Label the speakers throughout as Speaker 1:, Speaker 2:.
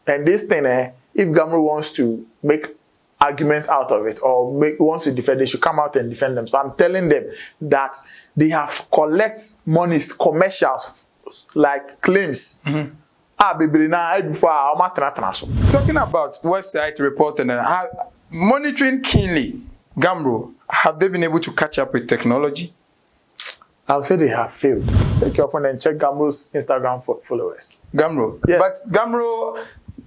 Speaker 1: And this thing, if Ghamro wants to make argument out of it or wants to defend, they should come out and defend them. So I'm telling them that they have collect monies, commercials, like claims.
Speaker 2: Talking about website reporting and monitoring keenly, Ghamro, have they been able to catch up with technology?
Speaker 1: I would say they have failed. Take your phone and check Ghamro's Instagram followers.
Speaker 2: Ghamro.
Speaker 1: Yes.
Speaker 2: But Ghamro,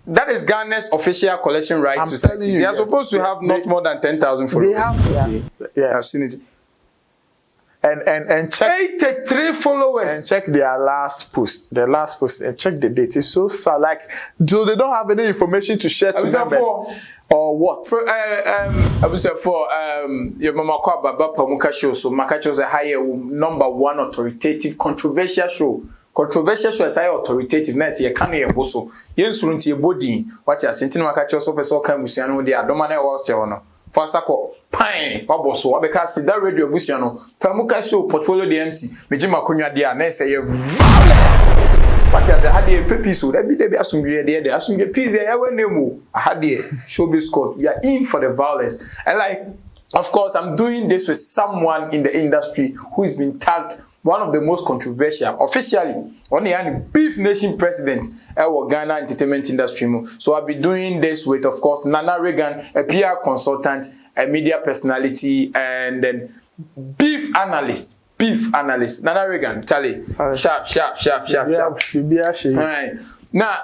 Speaker 2: that is Ghana's official collection rights society. They are supposed to have not more than 10,000 followers.
Speaker 1: They have, yeah.
Speaker 2: I've seen it.
Speaker 1: And check
Speaker 2: 83 followers.
Speaker 1: and check their last post. Their last post and check the date. It's so sad. Like, do they don't have any information to share to members or what?
Speaker 2: I was for your mama called Baba Pamuka show. So Makacho was a higher #1 authoritative controversial show. Controversial show is high authoritative. Now you can't hear boso. You insurance your body. What you are saying? Makacho so for so can we see no the Adomane was no. Fansako pine waboso because that radio busiano Pamuka show portfolio the MC Mejima Konya dia na say violence. What you say had the pepi so that be asumdwe there asumdwe peace there we name I had the showbiz court. We are in for the violence. And like, of course, I'm doing this with someone in the industry who has been tagged one of the most controversial, officially, on the Beef Nation president, our Ghana entertainment industry. So I'll be doing this with, of course, Nana Reagan, a PR consultant, a media personality, and then beef analyst. Nana Reagan, Charlie, sharp. Right. Now,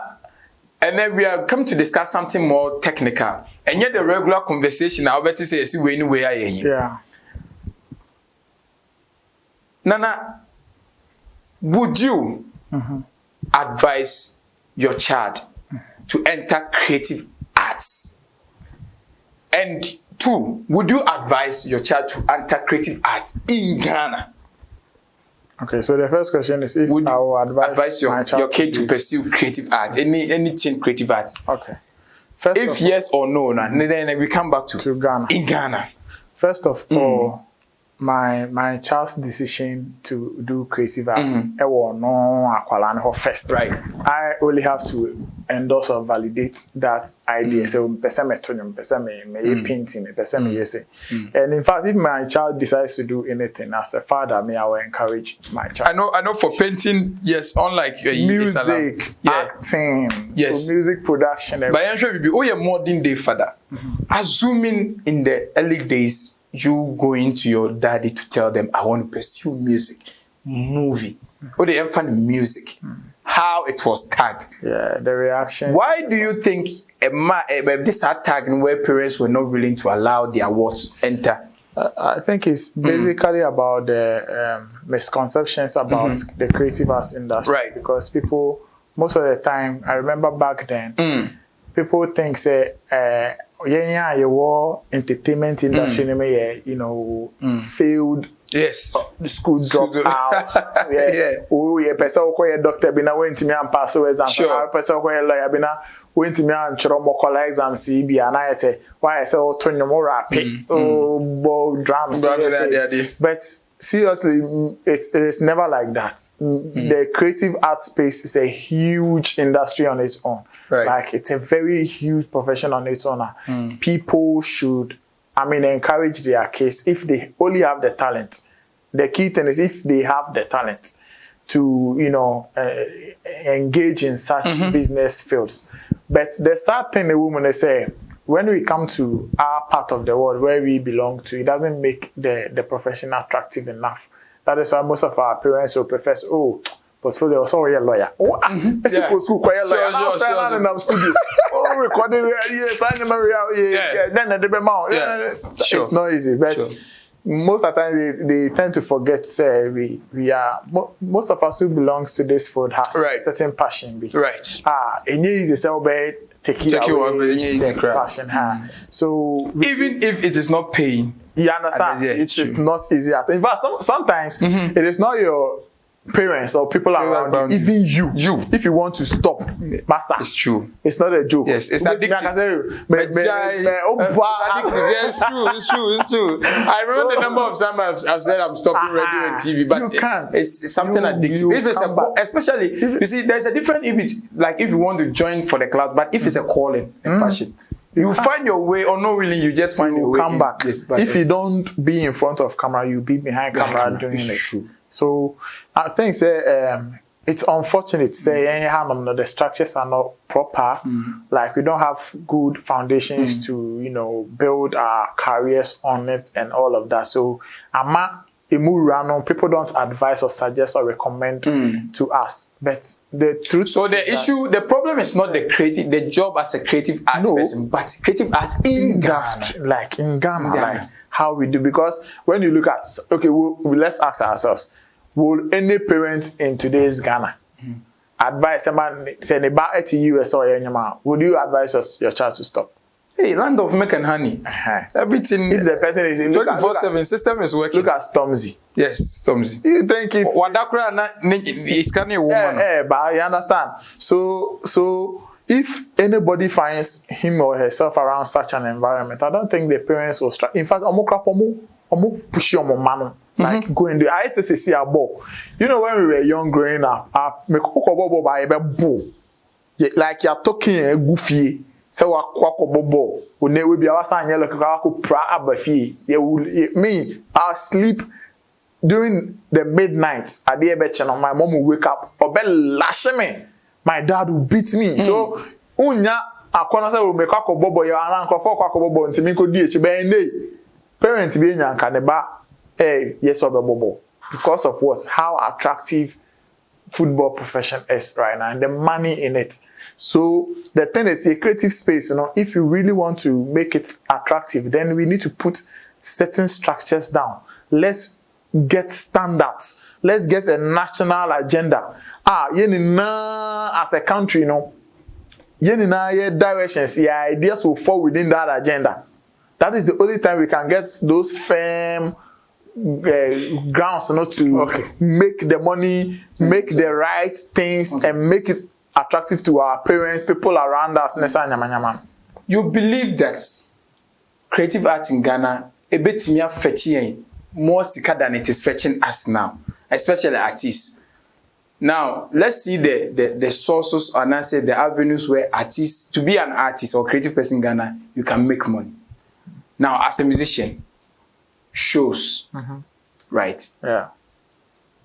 Speaker 2: and then we are come to discuss something more technical. And yet the regular conversation, I'll bet to say, see, anyway,
Speaker 1: yeah.
Speaker 2: Nana, would you advise your child to enter creative arts? And 2, would you advise your child to enter creative arts in Ghana?
Speaker 1: Okay, so the first question is if I will advise
Speaker 2: your kid to pursue creative arts, anything creative arts.
Speaker 1: Okay.
Speaker 2: If yes or no, then we come back to
Speaker 1: Ghana.
Speaker 2: In Ghana.
Speaker 1: First of all, my child's decision to do creative arts, first.
Speaker 2: Right.
Speaker 1: I only have to endorse or validate that idea. So, painting, and in fact, if my child decides to do anything as a father, I will encourage my child.
Speaker 2: I know for painting, yes, unlike
Speaker 1: music, acting, so music production.
Speaker 2: But I'm sure you're modern day father. Assuming in the early days, you going to your daddy to tell them, I want to pursue music, movie, or they have fun music, how it was tagged.
Speaker 1: Yeah, the reaction.
Speaker 2: Why do you think this tag where parents were not willing to allow their awards enter?
Speaker 1: I think it's basically about the misconceptions about the creative arts industry.
Speaker 2: Right.
Speaker 1: Because people, most of the time, I remember back then, people think, say, your entertainment industry, failed school dropout. Oh, yeah, person who a doctor been went to me and pass away exam. Sure. Person who a lawyer been went to me and chomokola exam CB, and I say, why I say, oh, turn your more rapid, drums. But seriously, it's never like that. The creative art space is a huge industry on its own.
Speaker 2: Right.
Speaker 1: Like, it's a very huge profession on its own. People should, encourage their case if they only have the talent. The key thing is if they have the talent to, engage in such business fields. But the sad thing, the woman, they say, when we come to our part of the world where we belong to, it doesn't make the profession attractive enough. That is why most of our parents will prefer, portfolio, so a lawyer. School, lawyer. I'm studio. Recording, then the amount. It's not easy, but most of the time they tend to forget. Say we are most of us who belongs to this field has certain passion.
Speaker 2: Right.
Speaker 1: And easy so bad. Take it passion. So
Speaker 2: even if it is not paying,
Speaker 1: you understand, it is not easy. In fact, sometimes it is not your parents or people around you, even you, if you want to stop, massa,
Speaker 2: it's true.
Speaker 1: It's not a joke.
Speaker 2: Yes, it's addictive. It's true. I remember the number of times I've said I'm stopping radio and TV, but it's something addictive. If it's especially, you see, there's a different image. Like if you want to join for the cloud, but if it's a calling and passion, you find your way, or not really, you just find your way.
Speaker 1: Come back. Yes, if you don't be in front of camera, you be behind camera doing it. True. So I think it's unfortunate the structures are not proper. Like we don't have good foundations to build our careers on it and all of that. So people don't advise or suggest or recommend to us. But the truth.
Speaker 2: So the problem is not the job as a creative arts person, but creative arts in Ghana.
Speaker 1: Like in Ghana, like how we do. Because when you look at, let's ask ourselves, will any parent in today's Ghana advise someone say about to US or Yenyama, would you advise your child to stop?
Speaker 2: Hey, land of milk and honey. Everything.
Speaker 1: If the person is in
Speaker 2: 24/7 system is working.
Speaker 1: Look at Stormzy.
Speaker 2: Yes, Stormzy.
Speaker 1: You think if
Speaker 2: Wadakura is kind of woman.
Speaker 1: But you understand. So if anybody finds him or herself around such an environment, I don't think the parents will strike. In fact, omo push your mama. Like going to I used to see a ball. You know, when we were young growing up, like you're talking a goofy. So bobo we be me I'll sleep during the midnight at the my mom will wake up or lash me, my dad will beat me. So unya akona say we make bobo ya anko for bobo ntimi ko di echi ben dey parents be nyanka ne ba yes or bobo because of what how attractive football profession is right now and the money in it. So the thing is a creative space, if you really want to make it attractive, then we need to put certain structures down. Let's get standards. Let's get a national agenda. As a country, directions, ideas will fall within that agenda. That is the only time we can get those firm grounds to make the money, make the right things, and make it attractive to our parents, people around us.
Speaker 2: You believe that creative arts in Ghana a bit fetching more sika than it is fetching us now, especially artists. Now let's see the sources and I say the avenues where artists, to be an artist or creative person in Ghana, you can make money. Now as a musician, shows, right?
Speaker 1: Yeah.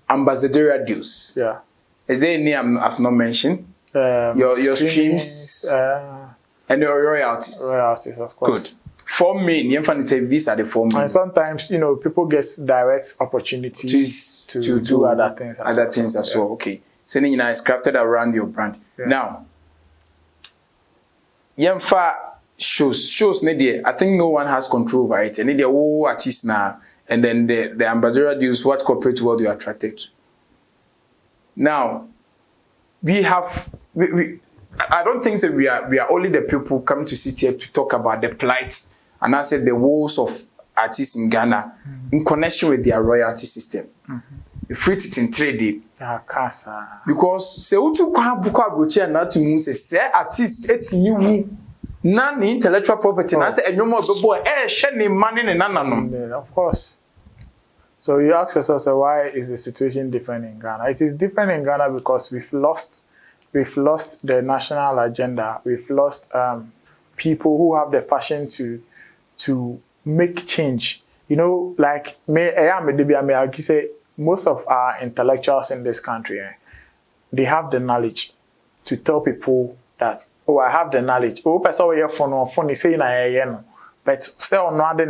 Speaker 2: Ambassadorial deals.
Speaker 1: Yeah.
Speaker 2: Is there any I've not mentioned? Your streams and your royalties.
Speaker 1: Royalties, of course.
Speaker 2: Good. 4 main. These are the 4 main.
Speaker 1: And sometimes, people get direct opportunities to do other things.
Speaker 2: As well. Okay. So then, it's crafted around your brand. Yeah. Now, shows. I think no one has control over it. And they're all artists now. And then the ambassador deals what corporate world you're attracted to. Now, I don't think that we are only the people coming to sit here to talk about the plight and I said the woes of artists in Ghana in connection with their royalty system. If it in 3D. Because se utu kwa buka broche na timu se artist etimi na ni intellectual property na se enyomo bebo share money ne nananom.
Speaker 1: Of course. So you ask yourself, why is the situation different in Ghana? It is different in Ghana because we've lost the national agenda. We've lost people who have the passion to make change. Like I say, most of our intellectuals in this country, they have the knowledge to tell people that, I have the knowledge. Phone say na but say on no other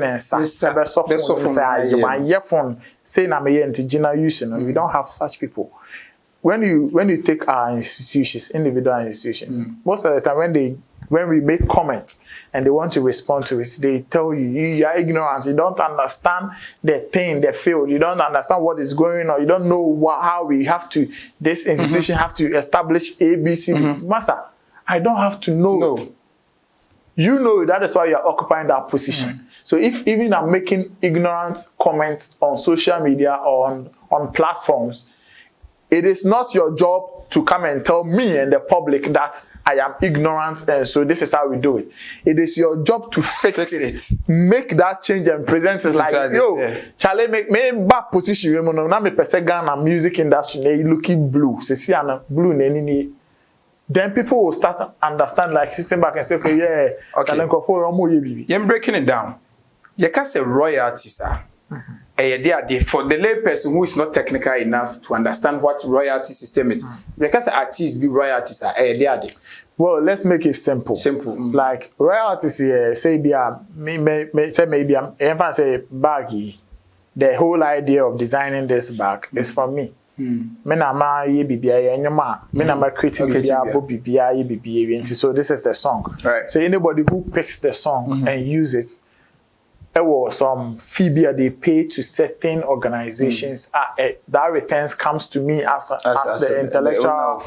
Speaker 1: phone say na me we don't have such people. When you take our institutions, individual institutions, most of the time when we make comments and they want to respond to it, they tell you are ignorant, you don't understand the thing, the field, you don't understand what is going on, you don't know how we have to, this institution have to establish ABC. Master, I don't have to know. You know, that is why you are occupying that position. So if even I'm making ignorant comments on social media or on platforms, it is not your job to come and tell me and the public that I am ignorant and so this is how we do it. It is your job to fix it. Make that change and present it like, yo, Charlie, make me back position. You know, now me person Ghana music industry, looking blue. See, blue, then people will start to understand, like, system back and say, okay, yeah,
Speaker 2: okay. You're breaking it down. You can't say royalties are. For the lay person who is not technical enough to understand what royalty system is, because artists be royalties are
Speaker 1: well, let's make it simple. Like royalties here, say maybe if I say baggy, the whole idea of designing this bag is for me. Me na ma ye bibia nyoma, me na ma creative bibia bo bibia ye bibia. So this is the song.
Speaker 2: Right.
Speaker 1: So anybody who picks the song and use it, there was some fee they pay to certain organizations. That returns comes to me as the intellectual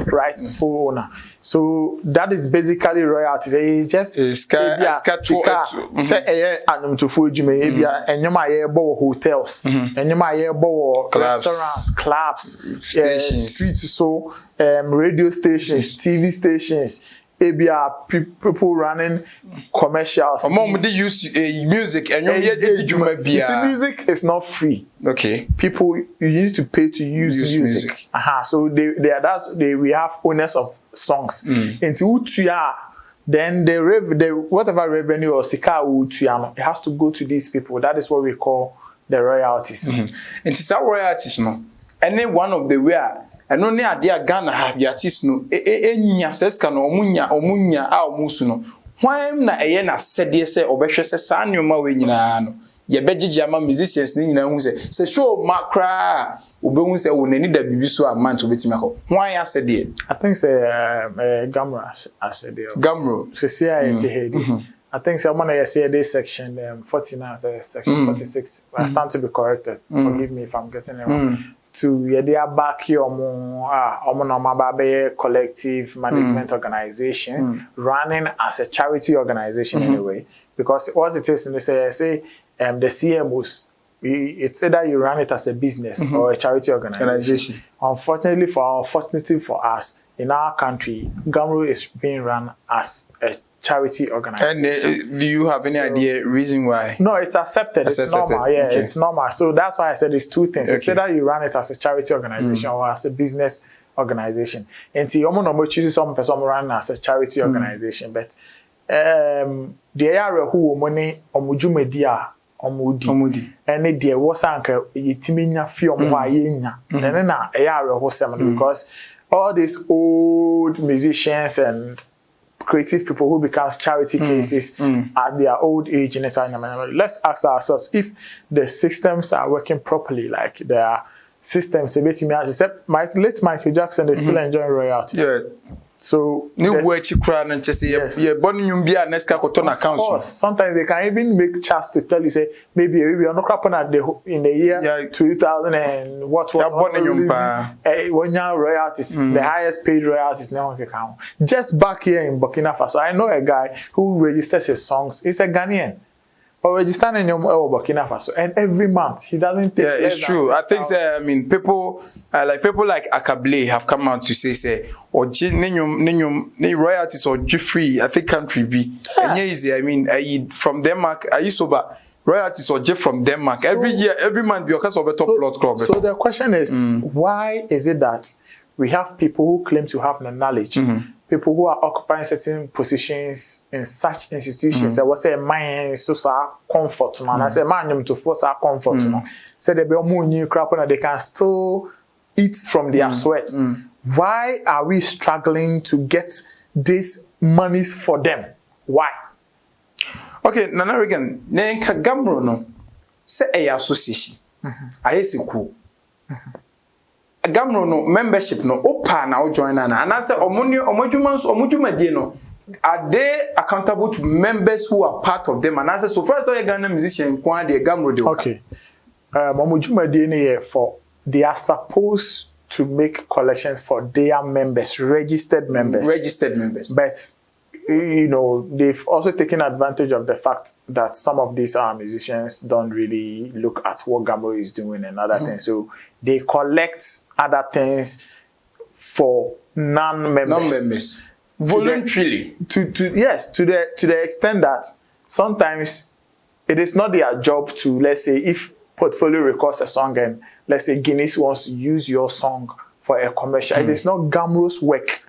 Speaker 1: rightful owner. So that is basically royalties. It's just hotels, restaurants, clubs, streets, so radio stations, TV stations. People running commercials.
Speaker 2: They use music and
Speaker 1: you see, music is not free.
Speaker 2: Okay.
Speaker 1: People, you need to pay to use music. So we have owners of songs. Into then the whatever revenue or sika it has to go to these people. That is what we call the royalties.
Speaker 2: And it's our royalties, no. Any one of the way. And only idea Ghana have artists no enya seska no omunya a omusu no hwan na eye na sede se obehwe se sa nyoma we nyina no ye begigi ama musicians ni nyina hu se show makra obehu se wo nani da bibi so amant obetimi akọ hwan ya sede.
Speaker 1: I think say Ghamro Aseda.
Speaker 2: Ghamro
Speaker 1: se see I think someone I say this section 49 section 46. I stand to be corrected. Forgive me if I'm getting it wrong. To their back here, collective management organization running as a charity organization anyway. Because what it is, and they say the CMOs, it's either you run it as a business or a charity organization. Unfortunately for us, in our country, Ghamro is being run as a charity organization.
Speaker 2: And do you have any idea reason why?
Speaker 1: No, it's accepted. It's normal. Yeah, okay. It's normal. So that's why I said it's two things. Okay. It's either you run it as a charity organization or as a business organization. And see, I'm choosing some person run as a charity organization, but the area who money media omudi and there was anchor yitiminya film wa yenya. Then na area who because all these old musicians and creative people who becomes charity cases at their old age in a time. Let's ask ourselves if the systems are working properly, like their systems, except late Michael Jackson is still enjoying royalties.
Speaker 2: Yeah.
Speaker 1: So
Speaker 2: new work you cry and just say yeah, born you be a next account.
Speaker 1: Sometimes they can even make chats to tell you say maybe you're not crapping at in the year 2000 and what when your royalties, the highest paid royalties no one can count. Just back here in Burkina Faso, I know a guy who registers his songs. He's a Ghanaian. Or registering in Burkina Faso, and every month he doesn't take.
Speaker 2: Yeah, it's true. I think I mean people like Akable have come out to say or royalties or free. I think country be and easy. I mean, from Denmark, I used to royalties or from Denmark so, every month because of a top plot crop.
Speaker 1: So the question is, why is it that we have people who claim to have the knowledge? People who are occupying certain positions in such institutions, I was say my social comfort, man. I say man to force our comfort, man. Say they be more new crap and they can still eat from their sweat. Why are we struggling to get these monies for them? Why?
Speaker 2: Okay, Nana Reagan, nenka Ghamro no say a association. I say cool. Ghamro no membership no opa na join na and answer omodwuma no are they accountable to members who are part of them and answer so first all Ghana musician kwa de Ghamro de
Speaker 1: okay omodwuma no for they are supposed to make collections for their members registered members
Speaker 2: but
Speaker 1: they've also taken advantage of the fact that some of these musicians don't really look at what Ghamro is doing and other things. So they collect other things for non-members.
Speaker 2: Voluntarily.
Speaker 1: To the extent that sometimes it is not their job to, let's say, if Portfolio records a song and let's say Guinness wants to use your song for a commercial, it is not Ghamro's work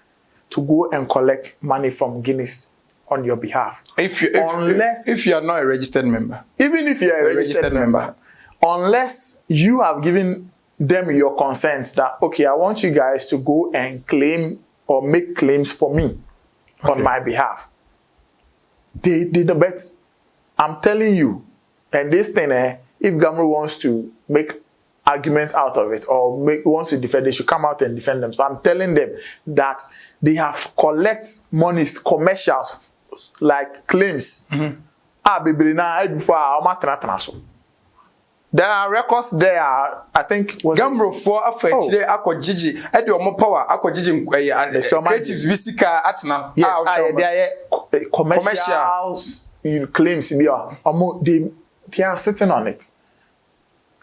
Speaker 1: to go and collect money from Guinness on your behalf.
Speaker 2: If you are not a registered member.
Speaker 1: Even if you are a registered member. Unless you have given them your consent that, okay, I want you guys to go and claim or make claims for me on my behalf. They don't bet. I'm telling you, and this thing, if Ghamro wants to make arguments out of it or wants to defend, they should come out and defend them. So I'm telling them that they have collect monies, commercials, like claims. There are records there. I think
Speaker 2: Ghamro for today Gigi Eddie Omo power Gigi creatives Visika Atna.
Speaker 1: Yes, there are commercials claims they are sitting on it.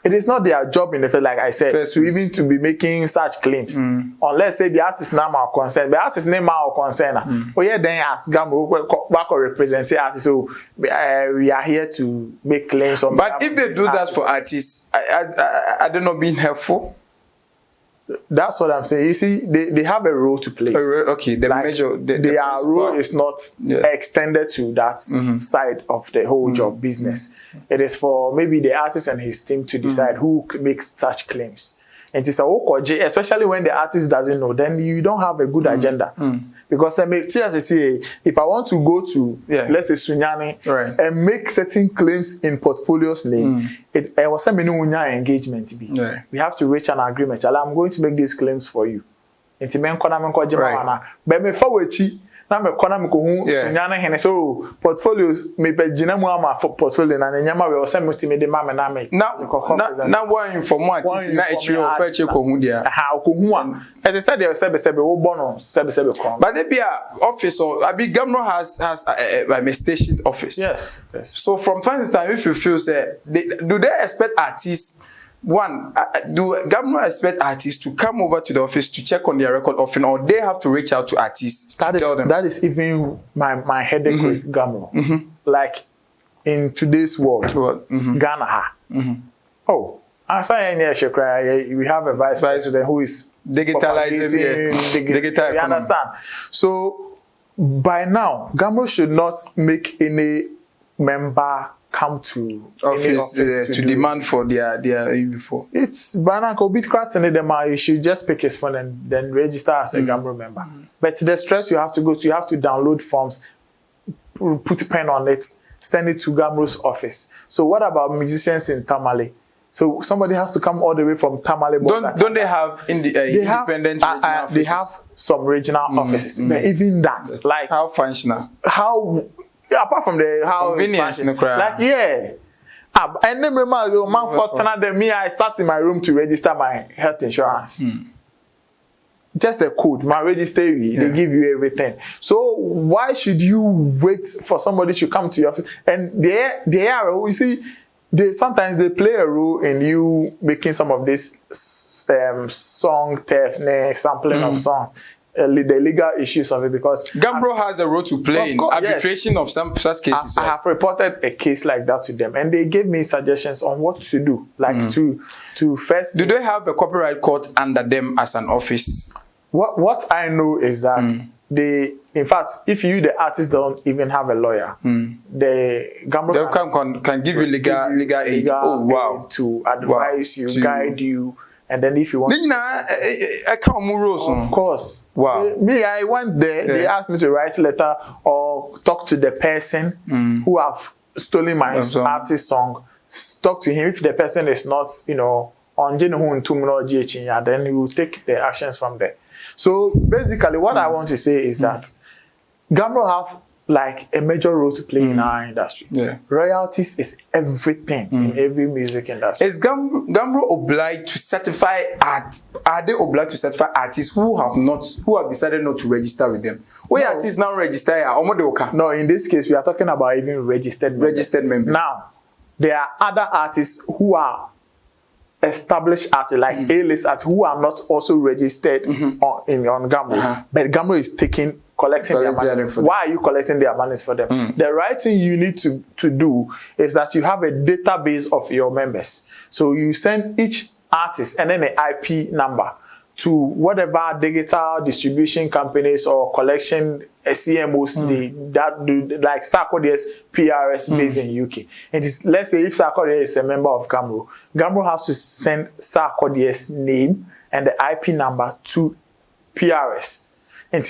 Speaker 1: It is not their job in the field, like I said, to be making such claims. Unless say the artist name are concerned. The artist name are concerned. But yeah, then ask Ghamro back or represent the artist. So we are here to make claims on.
Speaker 2: But if they do that for artists, I don't know, being helpful.
Speaker 1: That's what I'm saying. You see, they have a role to play.
Speaker 2: Okay,
Speaker 1: their role is not extended to that side of the whole job business. It is for maybe the artist and his team to decide who makes such claims. And it's especially when the artist doesn't know, then you don't have a good agenda. Because if I want to go to, let's say, Sunyani and make certain claims in Portfolio's name, it was a minimum engagement. We have to reach an agreement. I'm going to make these claims for you. But me forward na me kona me ko hu Sunyani hene so portfolios me pe gina mu ama portfolio na nyama we o se me timi de ma me na me
Speaker 2: na one for more artist na echi o fa echi ko hu dia
Speaker 1: ko hu a e dey say dey sebe wo bono sebe kon
Speaker 2: but they be office or abi Ghamro has a stationed office.
Speaker 1: Yes.
Speaker 2: So from time to time if you feel say do they expect artists do Ghamro expect artists to come over to the office to check on their record often, or they have to reach out to artists to tell them?
Speaker 1: That is even my headache with Ghamro. Like in today's world, Ghana. We have a vice president who is
Speaker 2: digitalizing.
Speaker 1: You understand? So by now, Ghamro should not make any member come to
Speaker 2: office to demand for their before.
Speaker 1: It's banana bit cracked in them. You should just pick his phone and then register as a Ghamro member. But the stress you have to go to, you have to download forms, put a pen on it, send it to Ghamro's office. So what about musicians in Tamale? So somebody has to come all the way from Tamale.
Speaker 2: Don't they have independent regional offices?
Speaker 1: They have some regional offices. But even that, like
Speaker 2: how functional?
Speaker 1: Apart from the how
Speaker 2: convenience,
Speaker 1: and then I sat in my room to register my health insurance. Just a code, my register, they give you everything. So why should you wait for somebody to come to your office? And they are, you see, sometimes they play a role in you making some of this song theft, sampling of songs. The legal issues of it, because
Speaker 2: Ghamro has a role to play in arbitration of some such cases.
Speaker 1: I have reported a case like that to them, and they gave me suggestions on what to do. Like to first.
Speaker 2: Do they have a copyright court under them as an office?
Speaker 1: What I know is that in fact, if you the artist don't even have a lawyer, the Ghamro
Speaker 2: can give you legal aid. Oh wow!
Speaker 1: To advise you, guide you. And then if you want of course.
Speaker 2: Wow.
Speaker 1: I went there, they asked me to write a letter or talk to the person who have stolen my artist song. Talk to him. If the person is not, on then you will take the actions from there. So basically what I want to say is that Ghamro have like a major role to play in our industry.
Speaker 2: Yeah.
Speaker 1: Royalties is everything in every music industry.
Speaker 2: Is Ghamro obliged to certify are they obliged to certify artists who have decided not to register with them? Where artists now register?
Speaker 1: No, in this case, we are talking about even registered members. Now, there are other artists who are established artists, like A-list artists, who are not also registered on Ghamro. But Ghamro is collecting their money. Why are you collecting their monies for them? The right thing you need to do is that you have a database of your members. So you send each artist and then an IP number to whatever digital distribution companies or collection CMOs that do, like Sarkodie's PRS based in UK. And let's say if Sarkodie is a member of Ghamro, Ghamro has to send Sarkodie's name and the IP number to PRS. And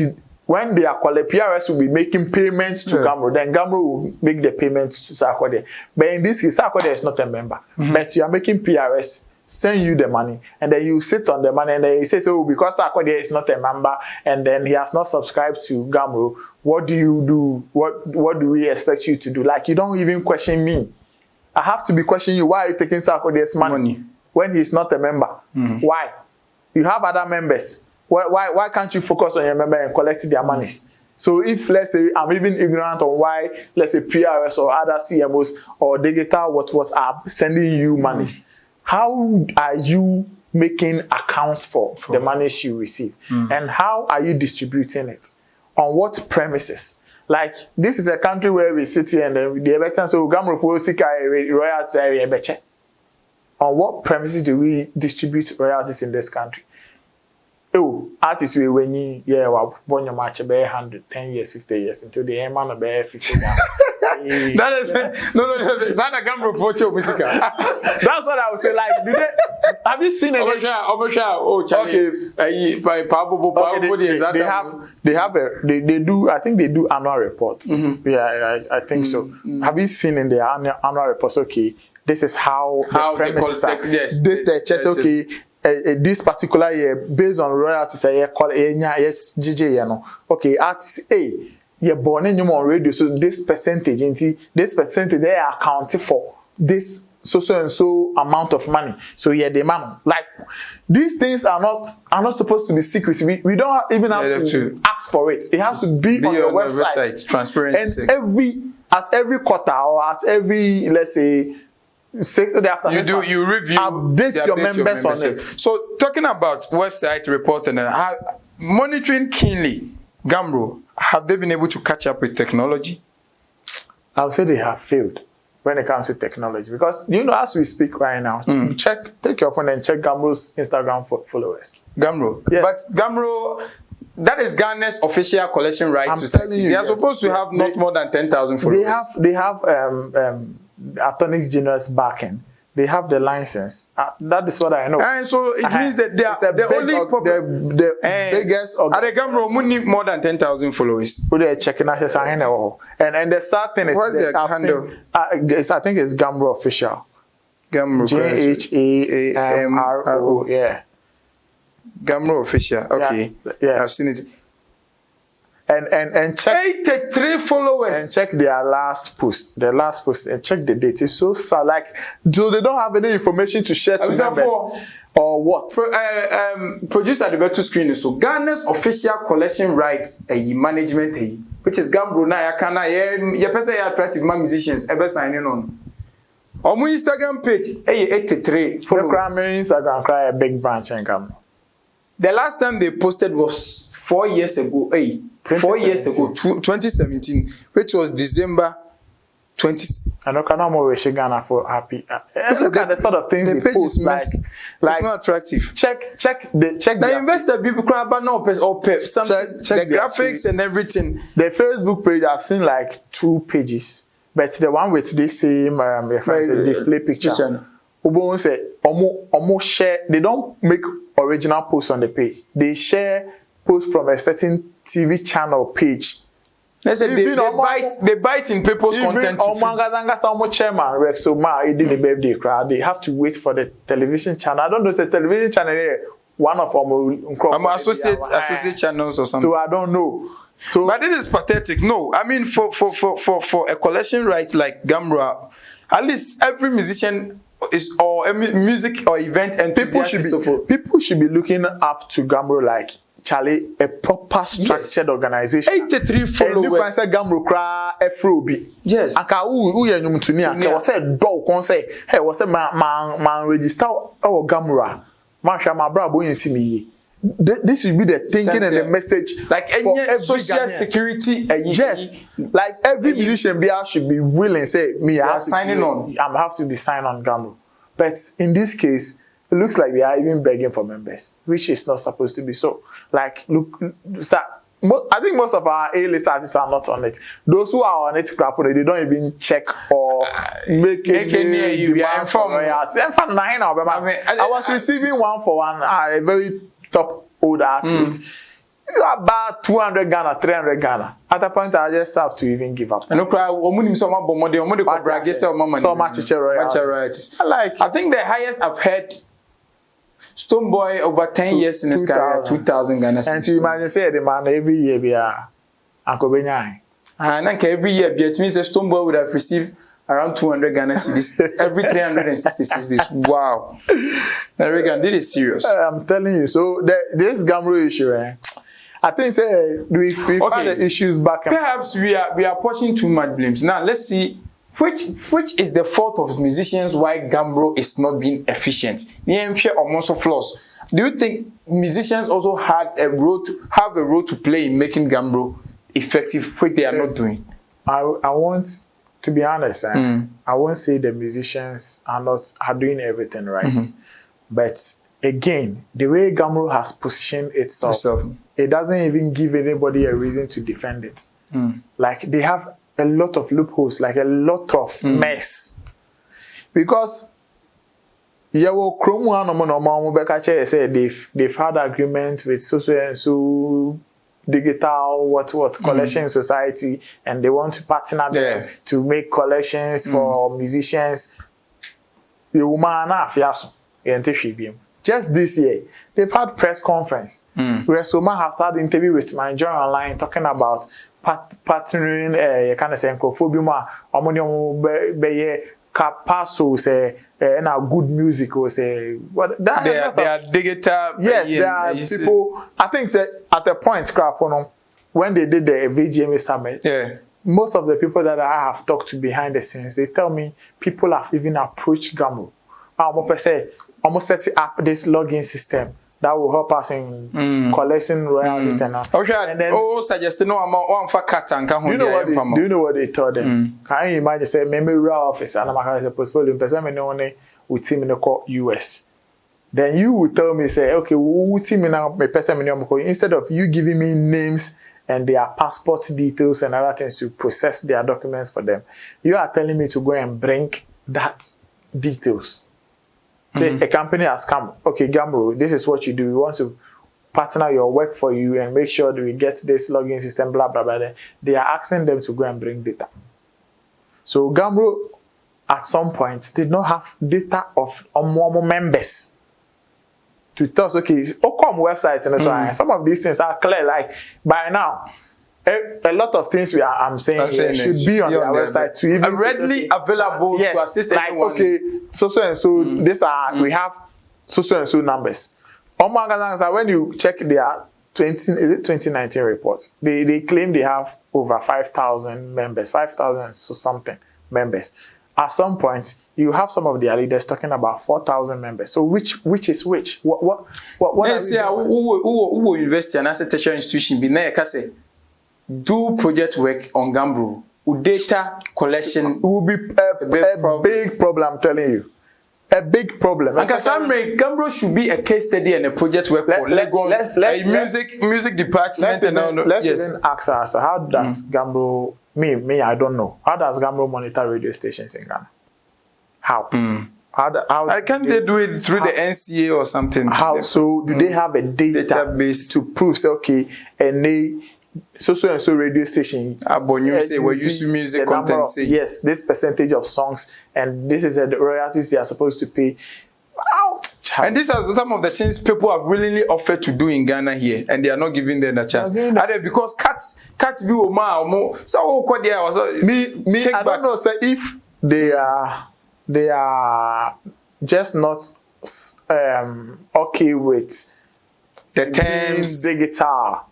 Speaker 1: when they are collecting, PRS will be making payments to Ghamro. Then Ghamro will make the payments to Sarkodie. But in this case, Sarkodie is not a member. But you are making PRS send you the money, and then you sit on the money, and then he says, oh, because Sarkodie is not a member, and then he has not subscribed to Ghamro, what do you do? What do we expect you to do? Like, you don't even question me. I have to be questioning you. Why are you taking Sarkodie's money when he's not a member? Why? You have other members. Why can't you focus on your member and collect their monies? So if, let's say, I'm even ignorant on why, let's say, PRS or other CMOs or digital what are sending you monies, how are you making accounts for the monies you receive? And how are you distributing it? On what premises? Like, this is a country where we sit here and then the elections, so Ghamro for Sika royalties area beche. On what premises do we distribute royalties in this country? Oh, artists we when you born your match about 110 years, 50 years until the man about 50 years.
Speaker 2: That is no. Sana Ghamro for music.
Speaker 1: That's what I would say. Like, have you seen it?
Speaker 2: Oh, Charlie.
Speaker 1: They do. I think they do annual reports. Yeah, I think so. Have you seen in their annual reports? Okay, this is how the premises are. Yes, okay. This particular year, based on royalties, yes, GJ, okay, artist A, you're born in your radio, so this percentage, they are accounted for this so and so amount of money. So yeah, the man, like, these things are not supposed to be secret. We don't even have to ask for it. It has to be on your website.
Speaker 2: Transparency.
Speaker 1: And at every quarter or at every, let's say,
Speaker 2: you review,
Speaker 1: update your members on it.
Speaker 2: So talking about website reporting and monitoring keenly, Ghamro, have they been able to catch up with technology?
Speaker 1: I would say they have failed when it comes to technology, because as we speak right now, take your phone and check Ghamro's Instagram followers.
Speaker 2: Ghamro, yes. But Ghamro, that is Ghana's official collection rights society. They are supposed to have not more than 10,000 followers.
Speaker 1: They have Attorney General's backing. They have the license. That is what I know.
Speaker 2: And so it means that they are
Speaker 1: the biggest.
Speaker 2: At the Ghamro, need more than 10,000 followers.
Speaker 1: They're checking out his and the sad thing is,
Speaker 2: what's their handle?
Speaker 1: I think it's Ghamro official.
Speaker 2: Ghamro.
Speaker 1: Ghamro. Yeah.
Speaker 2: Ghamro official. Okay. Yeah. I've seen it.
Speaker 1: And check
Speaker 2: 83 followers
Speaker 1: and check their last post and check the date. It's so sad. Like, so they don't have any information to share to members or what?
Speaker 2: Producer at the better screen. So Ghana's official collection rights management which is Ghamro now. You person attractive musicians ever signing on. On my Instagram page 83 followers.
Speaker 1: The Instagram cry a big branch in Ghamro.
Speaker 2: The last time they posted was 4 years ago. 4 years ago, 2017, which was December 20.
Speaker 1: I know Kanamo wish Ghana for happy. Look at the sort of things
Speaker 2: the
Speaker 1: they post.
Speaker 2: Like it's not attractive.
Speaker 1: Check
Speaker 2: the investor people crap but no something. Check the graphics and everything.
Speaker 1: The Facebook page, I've seen like 2 pages, but the one with this same display picture. Ubon say almost share. They don't make original posts on the page. They share posts from a certain TV channel page.
Speaker 2: They say they bite in people's content.
Speaker 1: Chairman Rex the birthday crowd. They have to wait for the television channel. I don't know, it's a television channel here. One of them
Speaker 2: associate channels or something.
Speaker 1: So I don't know. So,
Speaker 3: but this is pathetic. No, I mean for a collection right like Ghamro, at least every musician is or a music or event and
Speaker 1: people should be looking up to Ghamro like Charlie, a proper structured organization.
Speaker 3: 83 followers.
Speaker 1: And you can say Ghamro cry Afrobi.
Speaker 3: Yes.
Speaker 1: Aka who you nyum to ni aka was say dog kon say hey was say man register our Ghamro. Man sha ma bra boy nsi me. This should be the thinking and the message
Speaker 3: like
Speaker 1: for every
Speaker 3: social
Speaker 1: Ghanaian.
Speaker 3: security.
Speaker 1: Yes, like every musician should be willing say me I have to be signed on Ghamro. But in this case, it looks like they are even begging for members, which is not supposed to be so. Like, look, I think most of our A-list artists are not on it. Those who are on it, they don't even check or make any demand for royalties. I was receiving 1-for-1, a very top old artist. About 200 Ghana, 300 Ghana. At that point, I just have to even give up.
Speaker 3: So much royalties. I think the highest I've heard Stonebwoy over 10 years in his career, 2,000 Ghana.
Speaker 1: And you imagine say the man every year be Uncle Benyan.
Speaker 3: And every year, it means the Stonebwoy would have received around 200 Ghana cedis every 366 days. Wow. Reagan, this is serious.
Speaker 1: I'm telling you. So this Ghamro issue, I think we find the issues back.
Speaker 3: Perhaps we are pushing too much blames. Now let's see which is the fault of musicians why Ghamro is not being efficient. Also flaws. Do you think musicians also have a role to play in making Ghamro effective, which they are not doing?
Speaker 1: I want to be honest. I won't say the musicians are doing everything right, but again, the way Ghamro has positioned itself. It doesn't even give anybody a reason to defend it. Like they have a lot of loopholes, like a lot of mess. Because they've had agreement with so digital collection society, and they want to partner them to make collections for musicians. Just this year, they've had press conference where Soma has had interview with my journal online talking about partnering kind of saying cophobia, be capasso say and our good music or say what that
Speaker 3: they are digital.
Speaker 1: Yes, there are people. I think at a point, when they did the VGMA summit, most of the people that I have talked to behind the scenes, they tell me people have even approached Ghamro. Almost set up this login system that will help us in collecting royalties and all.
Speaker 3: And then, suggest no amount for cat and come home.
Speaker 1: Do you know what they told them? Can you imagine say memorial office and I'm a portfolio person with team in the US. Then you will tell me say, okay, who team in my person instead of you giving me names and their passport details and other things to process their documents for them, you are telling me to go and bring that details. Say a company has come, okay, Ghamro, this is what you do. We want to partner your work for you and make sure that we get this login system, blah, blah, blah. They are asking them to go and bring data. So Ghamro, at some point, did not have data of more members to tell us, okay, come website and so on. Some of these things are clear, like by now. A lot of things I'm saying should be on their website to even
Speaker 3: readily available to assist anyone.
Speaker 1: Okay, so and so these are we have so and so numbers. When you check their 2019 reports, they claim they have over 5,000 members, 5,000 so something members. At some point, you have some of their leaders talking about 4,000 members. So which is which? What
Speaker 3: who university and as a tertiary institution be na say do project work on Ghamro. Data collection
Speaker 1: will be a big problem, I'm telling you. A big problem.
Speaker 3: And Ghamro should be a case study and a project work for Lagos, music department and all.
Speaker 1: Let's even ask us, how does Ghamro, me, I don't know. How does Ghamro monitor radio stations in Ghana? How?
Speaker 3: How can't they do it through the NCA or something?
Speaker 1: How? So do they have a database to prove, say, okay, and they so and so radio station
Speaker 3: say we use music content say
Speaker 1: yes, this percentage of songs and this is the royalties they are supposed to pay.
Speaker 3: And these are some of the things people have willingly offered to do in Ghana here, and they are not giving them the chance. Because cats be more. So
Speaker 1: me, I don't know, say if they are just not okay with
Speaker 3: the terms
Speaker 1: digital,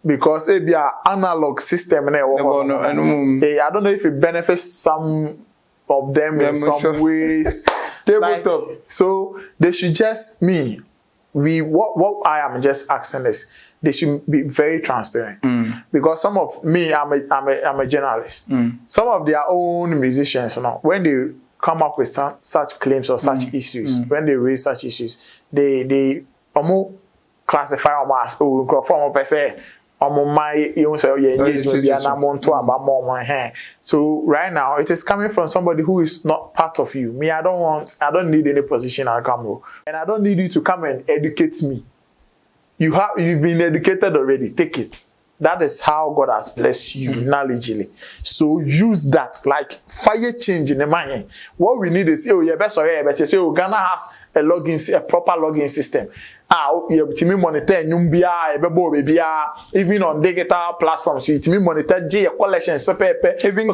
Speaker 1: because it be an analog system. I don't know if it benefits some of them in some ways. So they should just what I am just asking is they should be very transparent, because some of me, I'm a journalist. Some of their own musicians, when they come up with such claims or such issues, when they raise such issues, they classify them as so right now it is coming from somebody who is not part of you. Me, I don't need any position at Ghamro, and I don't need you to come and educate me. You've been educated already. Take it. That is how God has blessed you knowledgeably. So use that, like fire change in the mind. What we need is Ghana has a proper login system. You monitor even on digital platforms. You monitor collections.
Speaker 3: Even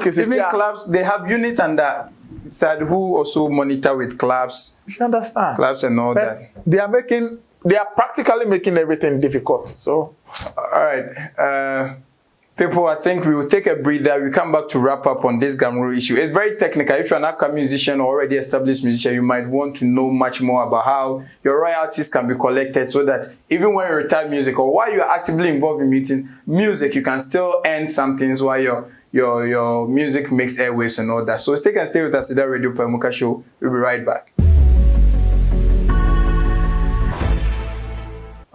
Speaker 3: clubs, they have units under who also monitor with clubs.
Speaker 1: You understand?
Speaker 3: Clubs and all that.
Speaker 1: They are practically making everything difficult. So,
Speaker 3: all right, people, I think we will take a breather. We come back to wrap up on this Ghamro issue. It's very technical. If you're an upcoming musician or already established musician, you might want to know much more about how your royalties can be collected, so that even when you retire music or while you're actively involved in music, you can still earn some things while your music makes airwaves and all that. So stay and stay with Aseda Radio Pamuka Show. We'll be right back.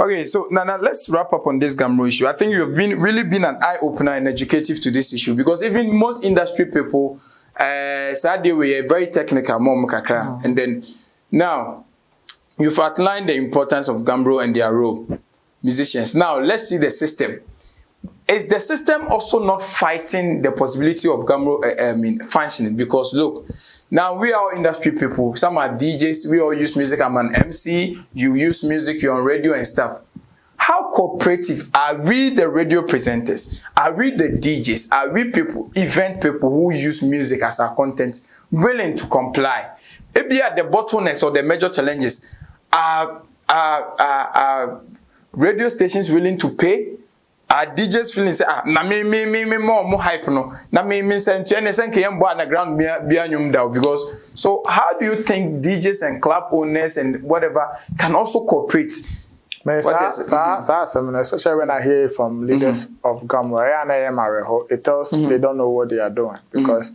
Speaker 3: Okay, so now let's wrap up on this Ghamro issue. I think you've really been an eye-opener and educative to this issue, because even most industry people, sadly, we are very technical, and then now you've outlined the importance of Ghamro and their role, musicians. Now let's see the system. Is the system also not fighting the possibility of Ghamro functioning? Because look, now we are industry people. Some are DJs. We all use music. I'm an MC. You use music. You're on radio and stuff. How cooperative are we, the radio presenters? Are we the DJs? Are we event people who use music as our content, willing to comply? Maybe at the bottlenecks or the major challenges, are radio stations willing to pay? Are DJs feeling say na me more hype no na me say ntiene ke yembo na ground bia nyum da, because so how do you think DJs and club owners and whatever can also cooperate?
Speaker 1: Especially when I hear from leaders of Ghamro, it tells they don't know what they are doing, because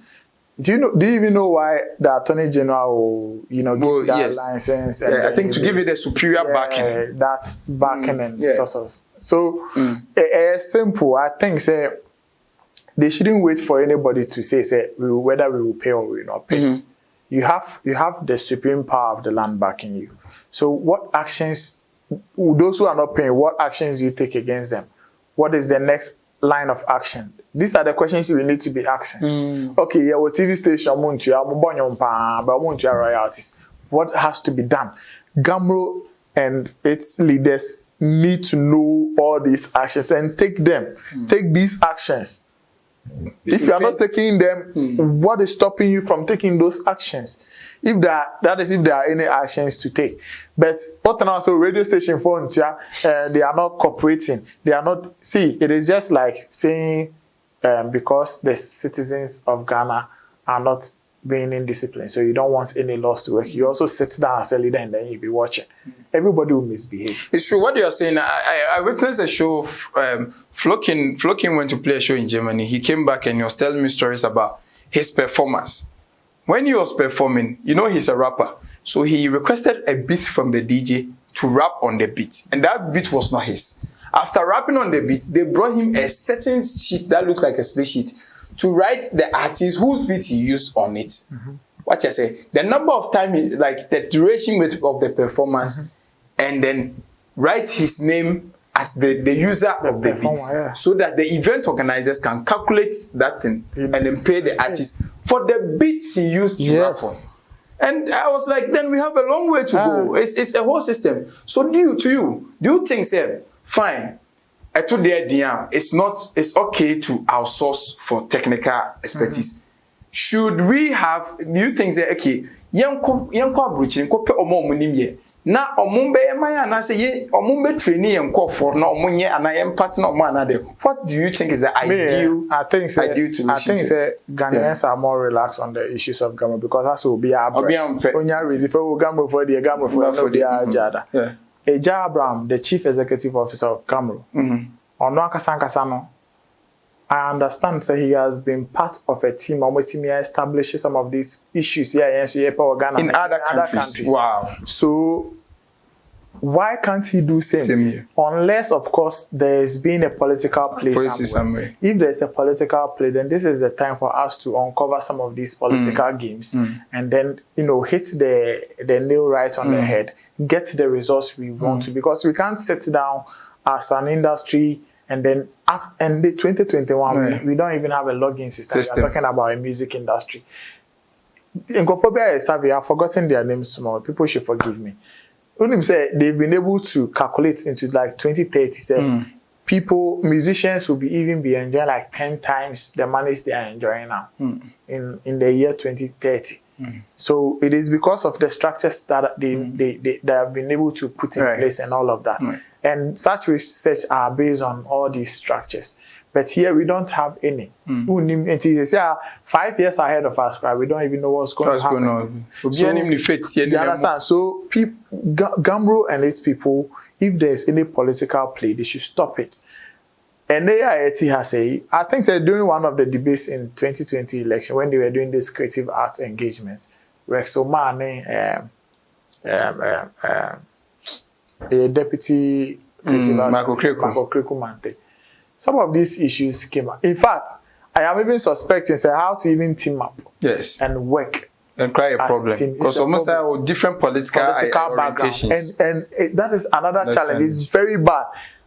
Speaker 1: do you even know why the Attorney General will, give that license? And
Speaker 3: I think to give it a superior backing.
Speaker 1: That's backing and stuff. So it's simple. I think they shouldn't wait for anybody to say whether we will pay or we will not pay. You have the supreme power of the land backing you. So what actions, those who are not paying, what actions do you take against them? What is the next line of action? These are the questions we need to be asking. Okay, yeah, what TV station royalties? What has to be done? Ghamro and its leaders need to know all these actions and take them. Take these actions. If you are not taking them, what is stopping you from taking those actions? If there are any actions to take. But what also radio station phone, they are not cooperating. They are not. See, it is just like saying because the citizens of Ghana are not being in discipline, so you don't want any laws to work. You also sit down as a leader and then you be watching. Everybody will misbehave.
Speaker 3: It's true what you are saying. I witnessed a show. Flokin went to play a show in Germany. He came back and he was telling me stories about his performance. When he was performing, he's a rapper. So he requested a beat from the DJ to rap on the beat. And that beat was not his. After rapping on the beat, they brought him a certain sheet that looked like a split sheet to write the artist whose beat he used on it. What you say? The number of time, like the duration of the performance, and then write his name as the user of the beat, so that the event organizers can calculate that thing and then pay the artist for the beats he used to rap on. And I was like, then we have a long way to go. It's a whole system. So do you think, say, fine, I told the idea, it's okay to outsource for technical expertise. Should we have, do you think, say, okay, yanko abruchi, nko pe omo munimye. Na omumbe emaya na say ye omumbe training yanko for na omunye ana partner omo another. What do you think is the ideal?
Speaker 1: I think
Speaker 3: solution?
Speaker 1: I think Ghanaians are more relaxed on the issues of Ghamro because that's will be our Onya reason for Ghamro for the Ghamro for the Ajada. Yeah. Eja Abraham, the chief executive officer of Ghamro. Ono akasankasa no. I understand that he has been part of a team establishing some of these issues here
Speaker 3: in other countries. Wow.
Speaker 1: So why can't he do same here? Unless, of course, there's been a political play somewhere. If there's a political play, then this is the time for us to uncover some of these political games and then, hit the nail right on the head, get the results we want to, because we can't sit down as an industry and then in the 2021 we don't even have a login system. We are talking about a music industry. In Kophobia Survey, I've forgotten their names tomorrow. People should forgive me. Unim say they've been able to calculate into like 2030. Say musicians will be enjoying like 10 times the monies they are enjoying now in the year 2030. So it is because of the structures that they have been able to put in place and all of that. And such research are based on all these structures. But here we don't have any. 5 years ahead of us, right? We don't even know what's going to happen. You understand? So Ghamro and its people, if there's any political play, they should stop it. And AIT has said, I think that during one of the debates in 2020 election, when they were doing this creative arts engagements, Rexomane, a deputy creative arts, Marco Krekumante, some of these issues came up. In fact, I am even suspecting how to even team up and work.
Speaker 3: And create a problem. Because almost have different political orientations.
Speaker 1: And that is another challenge. It's very bad.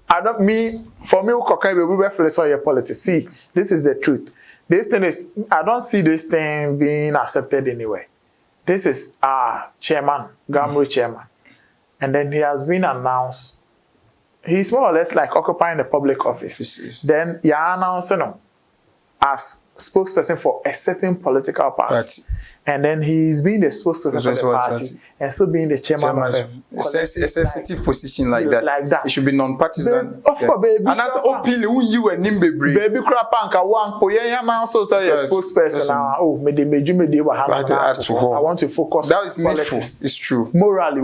Speaker 1: For me, we reflect on your politics. See, this is the truth. This thing is, I don't see this thing being accepted anyway. This is our chairman, Ghamro chairman. And then he has been announced. He's more or less like occupying the public office. Then you are announcing him as spokesperson for a certain political party. And then he's being the spokesperson for the party and still being the chairman of
Speaker 3: a sensitive position like that. It should be non-partisan.
Speaker 1: Of course, baby.
Speaker 3: And that's openly you and Nimbe bring.
Speaker 1: Baby Krapanka one for also say a spokesperson. I want to focus.
Speaker 3: That is needful. It's true.
Speaker 1: Morally,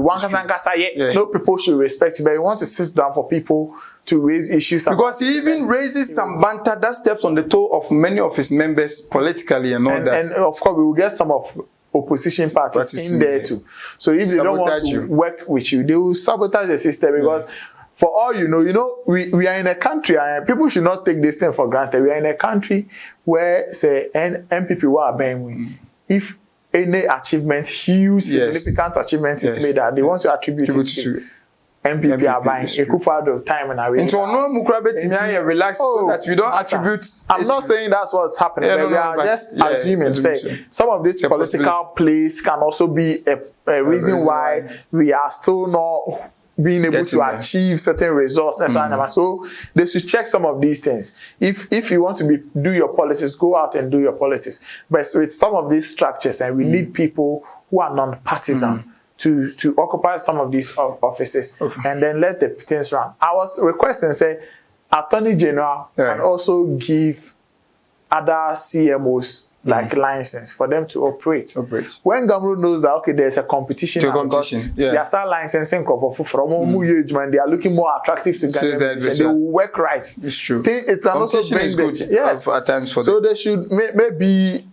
Speaker 1: no people should respect you, but you want to sit down for people to raise issues.
Speaker 3: Because he even raises some banter that steps on the toe of many of his members politically and all that. And
Speaker 1: of course, we will get some of opposition parties in there too. So if they don't want to work with you, they will sabotage the system because for all you know, we are in a country, and people should not take this thing for granted. We are in a country where, say, MPP are being if any achievement, huge, significant achievement is made that they want to attribute it to MPP are buying a good time and I
Speaker 3: into no mukrabet relax so that we don't attribute.
Speaker 1: I'm not saying that's what's happening. We are just assuming. Say some of these political plays can also be a reason why we are still not being able to achieve certain results. So they should check some of these things. If you want to do your policies, go out and do your policies. But with some of these structures, and we need people who are non-partisan. To occupy some of these offices and then let the things run. I was requesting, say, Attorney General and also give other CMOs like license for them to operate. When Ghamro knows that there's a competition, they are start licensing from they are looking more attractive to Ghanaians. They will work right.
Speaker 3: It's true.
Speaker 1: It can also bring
Speaker 3: is good at times for
Speaker 1: them. So they should maybe.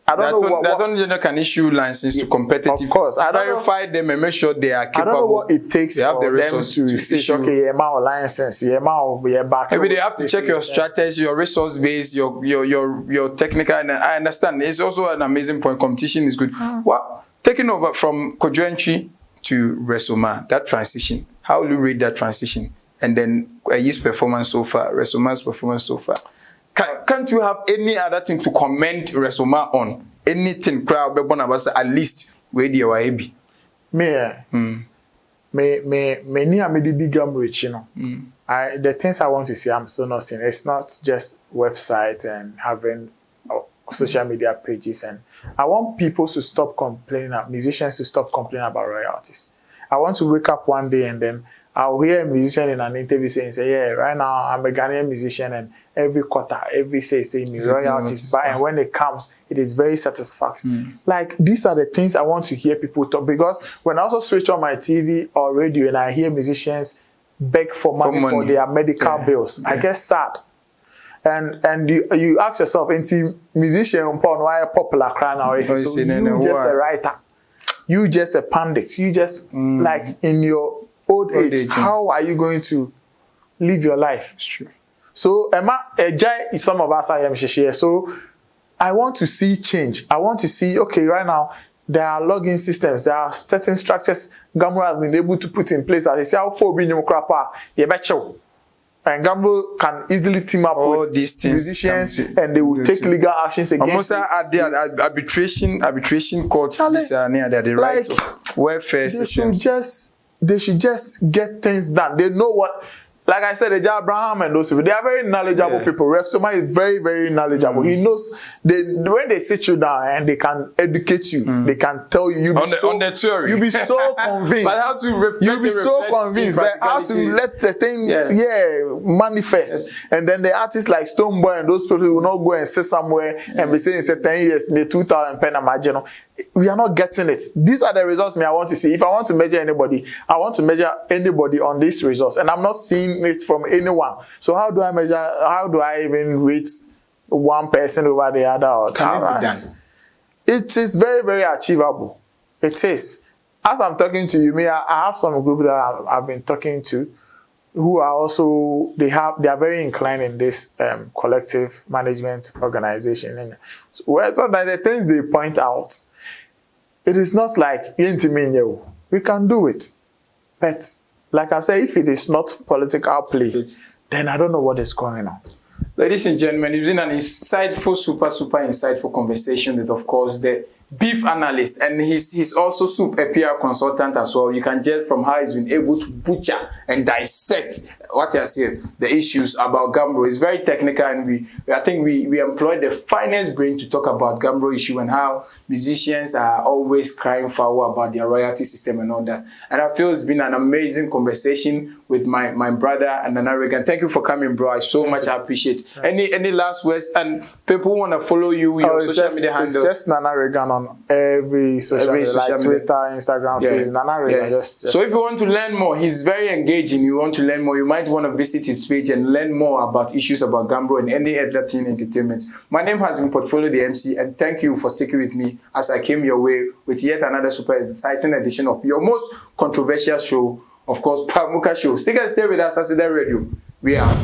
Speaker 1: I don't know
Speaker 3: the Attorney General can issue license to competitive.
Speaker 1: Of course,
Speaker 3: verify them and make sure they are capable.
Speaker 1: I don't know what it takes for them to say, okay, license,
Speaker 3: maybe they have to check your strategy, your resource base, your technical. And I understand it's also an amazing point. Competition is good. Well, taking over from Kojuenchi to Resoma, that transition. How will you rate that transition? And then his performance so far, Resoma's performance so far. Can't you have any other thing to commend Resoma on? Anything, at least we dey wa ebi.
Speaker 1: Me ni amedidi Ghamro echi no. The things I want to see, I'm still not seeing. It's not just websites and having social media pages, and I want people to stop complaining, musicians to stop complaining about royalties. I want to wake up one day and then I'll hear a musician in an interview saying, yeah, right now I'm a Ghanaian musician and every quarter, every say me royalties, but and when it comes, it is very satisfactory. Like, these are the things I want to hear people talk, because when I also switch on my TV or radio and I hear musicians beg for money for their medical bills, I get sad. And you ask yourself, into musician why popular cry now? So you just a writer, you just a pundit, you just like in your old age, how are you going to live your life?
Speaker 3: It's true.
Speaker 1: So some of us are share. So I want to see change. I want to see, okay, right now there are login systems, there are certain structures Ghamro has been able to put in place. As I say, how far be you crapper, you betcha. And Ghamro can easily team up all with these musicians, and they will take legal actions against.
Speaker 3: Almost at the arbitration courts, the rights of welfare systems.
Speaker 1: They should just get things done. They know what. Like I said, Abraham and those people, they are very knowledgeable people. Rexoma is very, very knowledgeable. He knows when they sit you down and they can educate you, they can tell you.
Speaker 3: On the theory.
Speaker 1: You'll be so convinced.
Speaker 3: But how to reflect?
Speaker 1: You'll be so convinced. But how to let the thing, manifest. Yes. And then the artists like Stoneboy and those people will not go and sit somewhere and be saying, say 10 years, in the 2000 pen imagine. We are not getting it. These are the results I want to see. If I want to measure anybody, I want to measure anybody on these results. And I'm not seeing it from anyone. So how do I measure? How do I even rate one person over the other?
Speaker 3: Can it be done?
Speaker 1: It is very, very achievable. It is. As I'm talking to you, I have some group that I've been talking to who are also, they are very inclined in this collective management organization. And sometimes the things they point out, it is not like we can do it. But like I said, if it is not political play, then I don't know what is going on.
Speaker 2: Ladies and gentlemen, it's been an insightful, super insightful conversation with, of course, the beef analyst, and he's also a PR consultant as well. You can judge from how he's been able to butcher and dissect what you say, the issues about Ghamro. It's very technical, and I think we employed the finest brain to talk about Ghamro issue and how musicians are always crying foul about their royalty system and all that. And I feel it's been an amazing conversation with my brother and Reagan. Thank you for coming, bro. I so much appreciate. Any last words? And people want to follow you, your social media handles.
Speaker 1: It's just Reagan on every social media, like Twitter, Instagram, Facebook. Reagan.
Speaker 2: So if you want to learn more, he's very engaging. You want to learn more, you might want to visit his page and learn more about issues about Ghamro and any other thing entertainment. My name has been Portfolio the MC, and thank you for sticking with me as I came your way with yet another super exciting edition of your most controversial show, of course, Pamuka Show. Stay with us, Aseda Radio. We out.